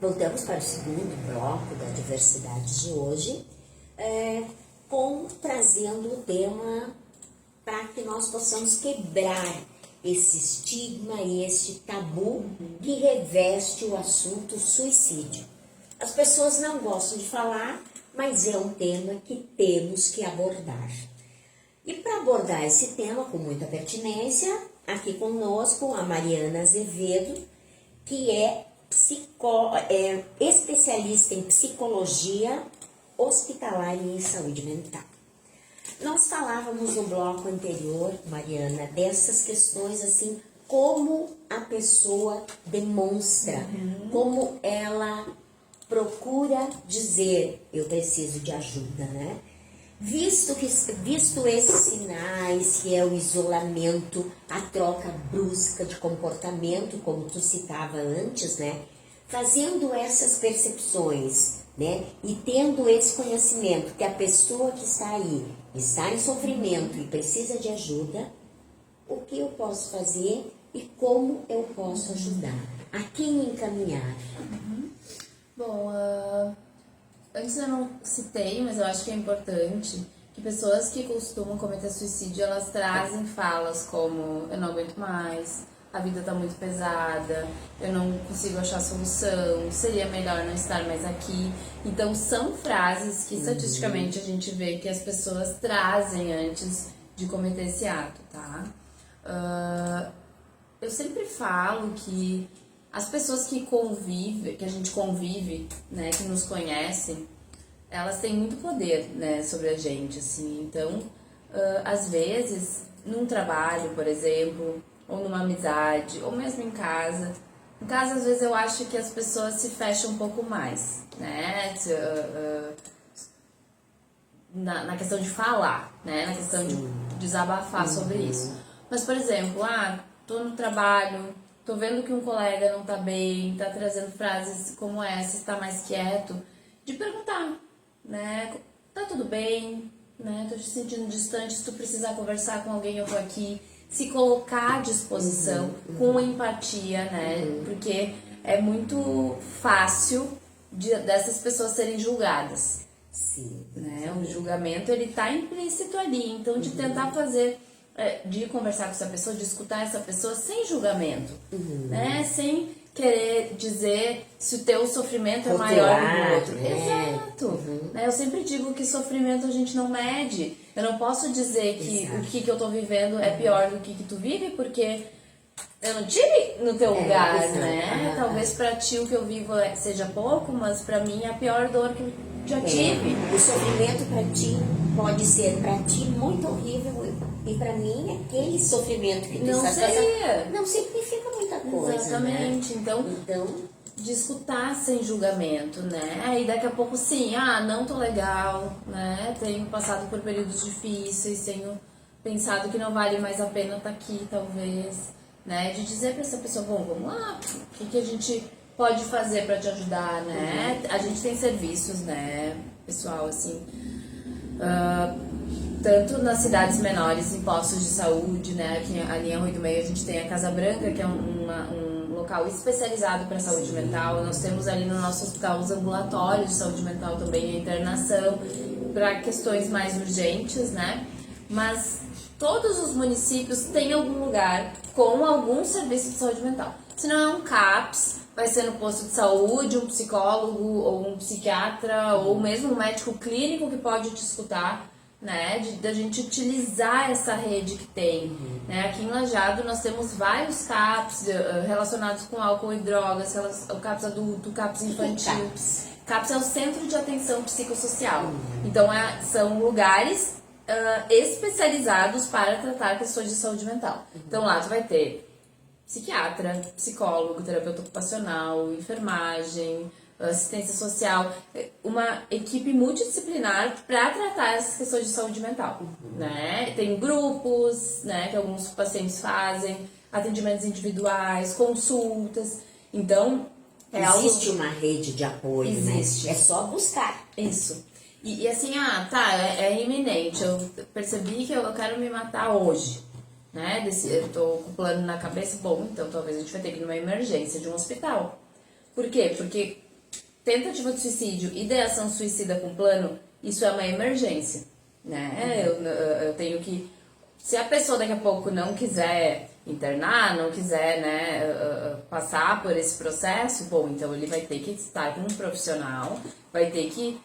Voltamos para o segundo bloco da diversidade de hoje, trazendo o tema para que nós possamos quebrar esse estigma e este tabu que reveste o assunto suicídio. As pessoas não gostam de falar, mas é um tema que temos que abordar. E para abordar esse tema com muita pertinência, aqui conosco a Mariana Azevedo, que é especialista em psicologia hospitalar e em saúde mental. Nós falávamos no bloco anterior, Mariana, dessas questões assim, como a pessoa demonstra, como ela procura dizer, eu preciso de ajuda, né? Visto esses sinais, que é o isolamento, a troca brusca de comportamento, como tu citava antes, né? Fazendo essas percepções, né? E tendo esse conhecimento que a pessoa que está aí está em sofrimento e precisa de ajuda, o que eu posso fazer e como eu posso ajudar? A quem encaminhar? Bom, antes eu não citei, mas eu acho que é importante que pessoas que costumam cometer suicídio, elas trazem falas como eu não aguento mais, a vida tá muito pesada, eu não consigo achar solução, seria melhor não estar mais aqui. Então são frases que estatisticamente a gente vê que as pessoas trazem antes de cometer esse ato, tá? Eu sempre falo que as pessoas que a gente convive, né, que nos conhecem, elas têm muito poder, né, sobre a gente, assim. Então, às vezes, num trabalho, por exemplo, ou numa amizade, ou mesmo em casa, às vezes eu acho que as pessoas se fecham um pouco mais, né, na questão de falar, né, na questão de desabafar sobre isso. Mas, por exemplo, tô no trabalho, tô vendo que um colega não tá bem, tá trazendo frases como essa, está mais quieto, de perguntar, né? Tá tudo bem, né? Tô te sentindo distante, se tu precisar conversar com alguém, eu tô aqui. Se colocar à disposição, com empatia, né? Porque é muito fácil dessas pessoas serem julgadas. Sim. Né? O julgamento, ele tá implícito ali, então de tentar fazer... de conversar com essa pessoa, de escutar essa pessoa sem julgamento, né? Sem querer dizer se o teu sofrimento é maior do que o outro. Né? Exato. Né? Eu sempre digo que sofrimento a gente não mede. Eu não posso dizer que o que eu tô vivendo é pior do que tu vive, porque eu não tive no teu lugar, né? Talvez pra ti o que eu vivo seja pouco, mas pra mim é a pior dor que eu já tive. O sofrimento pra ti pode ser pra ti muito horrível e pra mim aquele sofrimento que tu não está seria. passando não significa muita coisa. Exatamente. Né? Então, de escutar sem julgamento, né? E daqui a pouco sim, não tô legal, né? Tenho passado por períodos difíceis, tenho pensado que não vale mais a pena estar aqui, talvez, né? De dizer pra essa pessoa, bom, vamos lá, o que a gente pode fazer pra te ajudar, né? A gente tem serviços, né, pessoal, assim, tanto nas cidades menores, em postos de saúde, né? Aqui ali em Rui do Meio a gente tem a Casa Branca, que é um local especializado para saúde mental. Nós temos ali no nosso hospital os ambulatórios de saúde mental também, a internação, para questões mais urgentes, né? Mas todos os municípios têm algum lugar com algum serviço de saúde mental. Se não é um CAPS, vai ser no posto de saúde, um psicólogo ou um psiquiatra ou mesmo um médico clínico que pode te escutar, né, da gente utilizar essa rede que tem, né, aqui em Lajeado nós temos vários CAPs relacionados com álcool e drogas, o CAPS adulto, o CAPS infantil. CAPS é o Centro de Atenção Psicossocial, então são lugares especializados para tratar questões de saúde mental. Então lá tu vai ter psiquiatra, psicólogo, terapeuta ocupacional, enfermagem, assistência social, uma equipe multidisciplinar para tratar essas questões de saúde mental, né? Tem grupos, né, que alguns pacientes fazem, atendimentos individuais, consultas, então existe uma rede de apoio, existe. Né? É só buscar. Isso. E assim, é iminente, eu percebi que eu quero me matar hoje, né? Eu tô com o plano na cabeça, bom, então talvez a gente vai ter que ir numa emergência de um hospital. Por quê? Porque tentativa de suicídio, ideação suicida com plano, isso é uma emergência, né? Eu tenho que... Se a pessoa daqui a pouco não quiser internar, não quiser, né, passar por esse processo, bom, então ele vai ter que estar com um profissional, vai ter que...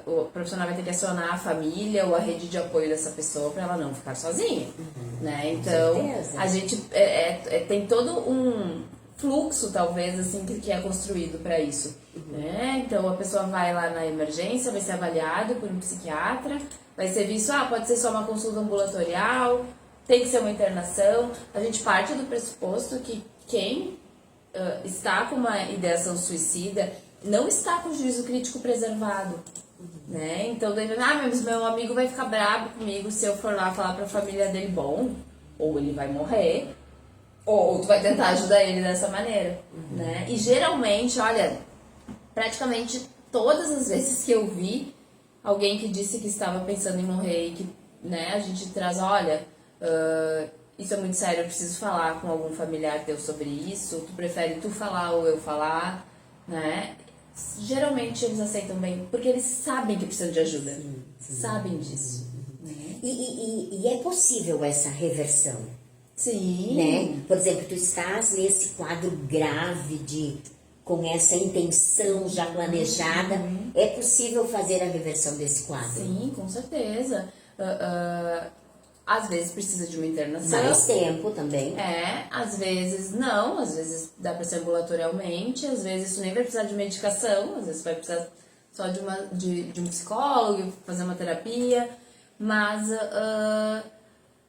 o profissional vai ter que acionar a família ou a rede de apoio dessa pessoa para ela não ficar sozinha, né? Então, a gente tem todo um fluxo, talvez, assim, que é construído para isso, né? Então, a pessoa vai lá na emergência, vai ser avaliado por um psiquiatra, vai ser visto, pode ser só uma consulta ambulatorial, tem que ser uma internação. A gente parte do pressuposto que quem está com uma ideação suicida não está com o juízo crítico preservado, né? Então, mas meu amigo vai ficar bravo comigo se eu for lá falar para a família dele, bom, ou ele vai morrer, ou tu vai tentar ajudar ele dessa maneira, né? E geralmente, olha, praticamente todas as vezes que eu vi alguém que disse que estava pensando em morrer e que, né, a gente traz, olha, isso é muito sério, eu preciso falar com algum familiar teu sobre isso, tu prefere tu falar ou eu falar, né? Geralmente eles aceitam bem, porque eles sabem que precisam de ajuda, sabem disso. E é possível essa reversão, Sim. né? Por exemplo, tu estás nesse quadro grave com essa intenção já planejada, é possível fazer a reversão desse quadro? Sim, com certeza. Às vezes precisa de uma internação. Mais tempo também. Às vezes não, às vezes dá para ser ambulatorialmente, às vezes tu nem vai precisar de medicação, às vezes vai precisar só de um psicólogo, fazer uma terapia, mas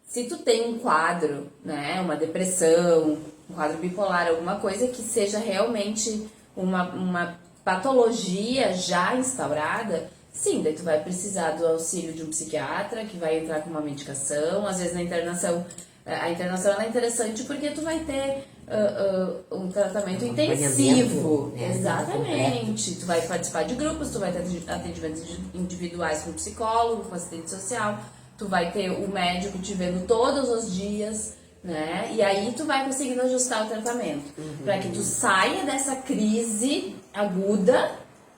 se tu tem um quadro, né, uma depressão, um quadro bipolar, alguma coisa que seja realmente uma patologia já instaurada, sim, daí tu vai precisar do auxílio de um psiquiatra que vai entrar com uma medicação. Às vezes na internação, a internação ela é interessante porque tu vai ter um tratamento intensivo, né? Exatamente. Tu vai participar de grupos, tu vai ter atendimentos individuais com psicólogo, com assistente social, tu vai ter o médico te vendo todos os dias, né? E aí tu vai conseguindo ajustar o tratamento para que tu saia dessa crise aguda,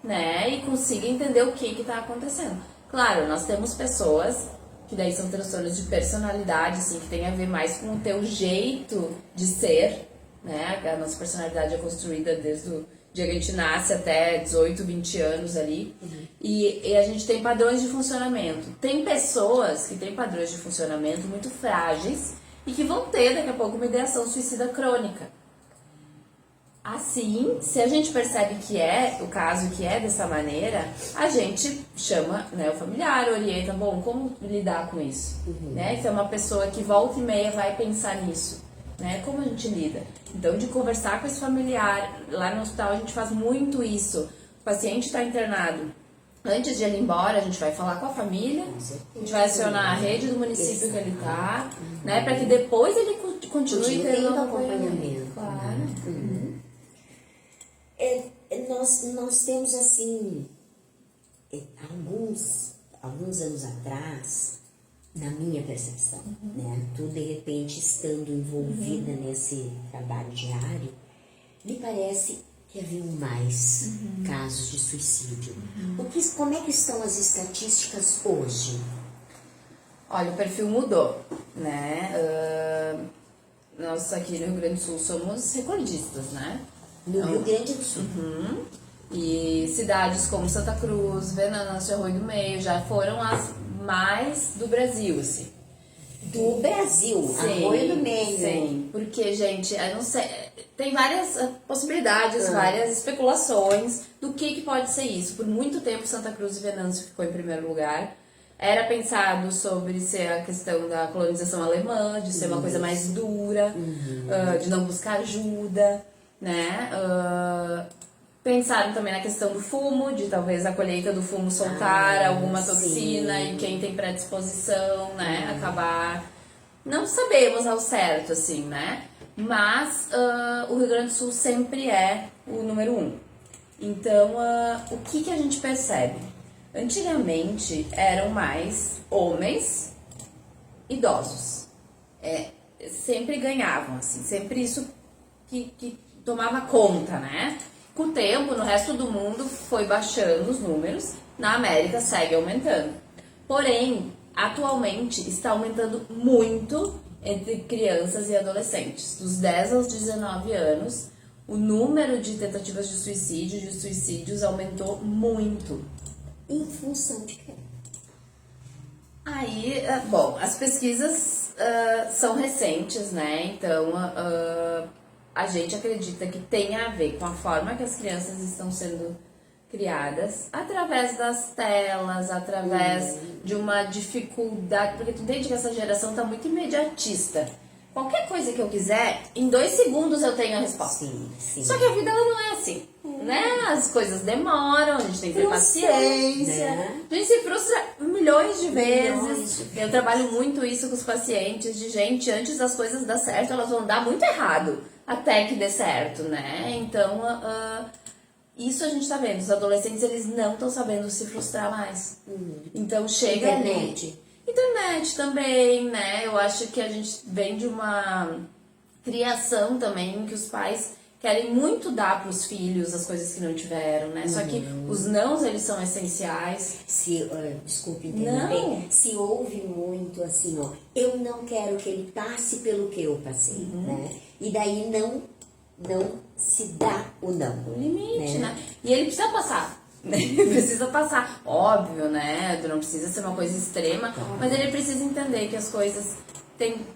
né, e consiga entender o que tá acontecendo. Claro, nós temos pessoas que daí são transtornos de personalidade, assim, que tem a ver mais com o teu jeito de ser, né? A nossa personalidade é construída desde o dia que a gente nasce até 18, 20 anos ali. E a gente tem padrões de funcionamento. Tem pessoas que têm padrões de funcionamento muito frágeis e que vão ter daqui a pouco uma ideação suicida crônica. Assim, se a gente percebe que é o caso, que é dessa maneira, a gente chama, né, o familiar, orienta, bom, como lidar com isso? Né? Se é uma pessoa que volta e meia vai pensar nisso, né? Como a gente lida? Então, de conversar com esse familiar, lá no hospital a gente faz muito isso. O paciente está internado, antes de ele ir embora, a gente vai falar com a família, a gente vai acionar a rede do município que ele está, né, para que depois ele continue tendo acompanhamento. Claro. Nós temos assim, alguns anos atrás, na minha percepção, né? Tu de repente estando envolvida nesse trabalho diário, me parece que haviam mais casos de suicídio. Como é que estão as estatísticas hoje? Olha, o perfil mudou, né? Nós aqui no Rio Grande do Sul somos recordistas, né? No Rio Grande do Sul. E cidades como Santa Cruz, Venâncio, Arroio do Meio já foram as mais do Brasil, assim. Do Brasil, Sim, Arroio do Meio. Sim, porque, gente, eu não sei, tem várias possibilidades, várias especulações do que pode ser isso. Por muito tempo, Santa Cruz e Venâncio ficou em primeiro lugar. Era pensado sobre ser a questão da colonização alemã, de ser uma coisa mais dura, de não buscar ajuda, né? Pensaram também na questão do fumo, de talvez a colheita do fumo soltar alguma toxina e quem tem predisposição, né, acabar... Não sabemos ao certo, assim, né? Mas o Rio Grande do Sul sempre é o número 1. Então, o que a gente percebe? Antigamente eram mais homens idosos. Sempre ganhavam, assim, sempre isso que tomava conta, né? com o tempo, no resto do mundo foi baixando os números, na América segue aumentando. Porém, atualmente está aumentando muito entre crianças e adolescentes. Dos 10 aos 19 anos, o número de tentativas de suicídio, de suicídios, aumentou muito. Em função de quê? Aí, bom, as pesquisas são recentes, né? Então, a gente acredita que tem a ver com a forma que as crianças estão sendo criadas, através das telas, através de uma dificuldade, porque tu entende que essa geração tá muito imediatista. Qualquer coisa que eu quiser, em 2 segundos eu tenho a resposta. Sim. Só que a vida ela não é assim, né? As coisas demoram, a gente tem que ter paciência. Né? A gente se frustra milhões de vezes. Eu trabalho muito isso com os pacientes, de gente, antes das coisas dar certo, elas vão dar muito errado, até que dê certo, né? Então, isso a gente tá vendo. Os adolescentes, eles não estão sabendo se frustrar mais. Então, chega ali... Internet também, né? Eu acho que a gente vem de uma criação também que os pais querem muito dar para os filhos as coisas que não tiveram, né? Só que os nãos, eles são essenciais. Desculpe interromper. Se ouve muito assim, ó, eu não quero que ele passe pelo que eu passei, né? E daí não se dá o não. O limite, né? E ele precisa passar. Ele precisa passar, óbvio, né? Não precisa ser uma coisa extrema, mas ele precisa entender que as coisas têm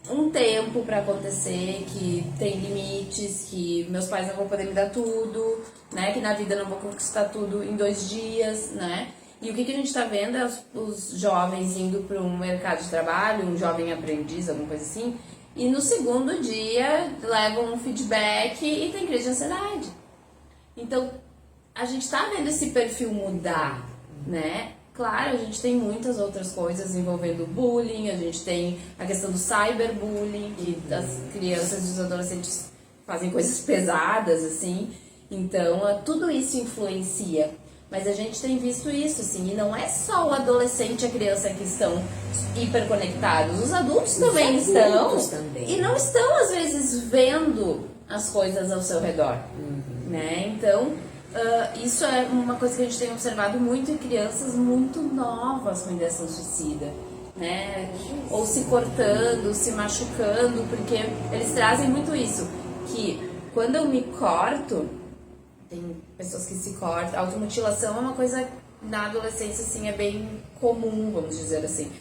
um tempo pra acontecer, que tem limites, que meus pais não vão poder me dar tudo, né? Que na vida eu não vou conquistar tudo em 2 dias, né? E o que a gente tá vendo é os jovens indo para um mercado de trabalho, um jovem aprendiz, alguma coisa assim, e no segundo dia levam um feedback e tem crise de ansiedade. Então, a gente tá vendo esse perfil mudar, né? Claro, a gente tem muitas outras coisas envolvendo bullying, a gente tem a questão do cyberbullying, que as crianças e os adolescentes fazem coisas pesadas, assim. Então, tudo isso influencia. Mas a gente tem visto isso, assim, e não é só o adolescente e a criança que estão hiperconectados, os adultos também estão. E não estão, às vezes, vendo as coisas ao seu redor, né? Então... isso é uma coisa que a gente tem observado muito em crianças muito novas com ideação suicida, né? Ou se cortando, se machucando, porque eles trazem muito isso, que quando eu me corto, tem pessoas que se cortam, a automutilação é uma coisa na adolescência, assim, é bem comum, vamos dizer assim.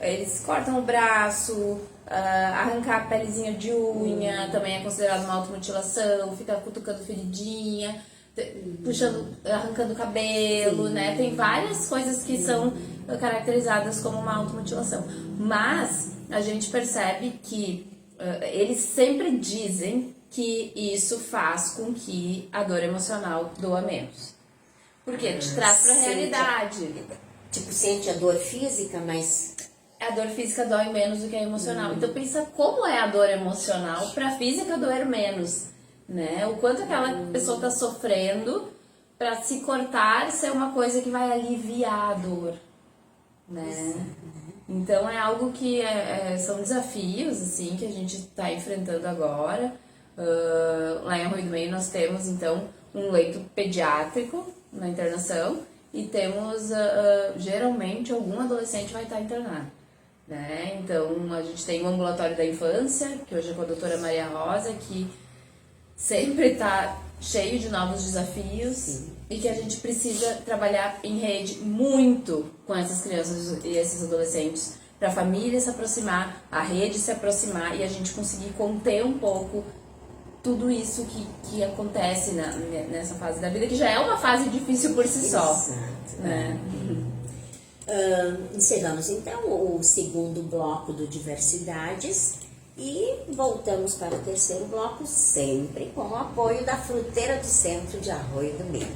Eles cortam o braço, arrancar a pelezinha de unha, também é considerado uma automutilação, fica cutucando feridinha, puxando, arrancando o cabelo, né? Tem várias coisas que são caracterizadas como uma automutilação. Mas a gente percebe que eles sempre dizem que isso faz com que a dor emocional doa menos. Porque te traz pra realidade. Tipo, sente a dor física, mas... A dor física dói menos do que a emocional. Então pensa como é a dor emocional pra física doer menos. Né? O quanto aquela pessoa está sofrendo para se cortar ser uma coisa que vai aliviar a dor, né? Então é algo que são desafios assim que a gente está enfrentando agora. Lá em Arroio do Meio nós temos então um leito pediátrico na internação e temos geralmente algum adolescente vai estar internado, né? Então a gente tem o ambulatório da infância, que hoje é com a doutora Maria Rosa, que sempre está cheio de novos desafios e que a gente precisa trabalhar em rede muito com essas crianças e esses adolescentes para a família se aproximar, a rede se aproximar e a gente conseguir conter um pouco tudo isso que acontece nessa fase da vida, que já é uma fase difícil por si só. Exato. Né? Encerramos então o segundo bloco do Diversidades. E voltamos para o terceiro bloco, sempre com o apoio da Fruteira do Centro de Arroio do Meio.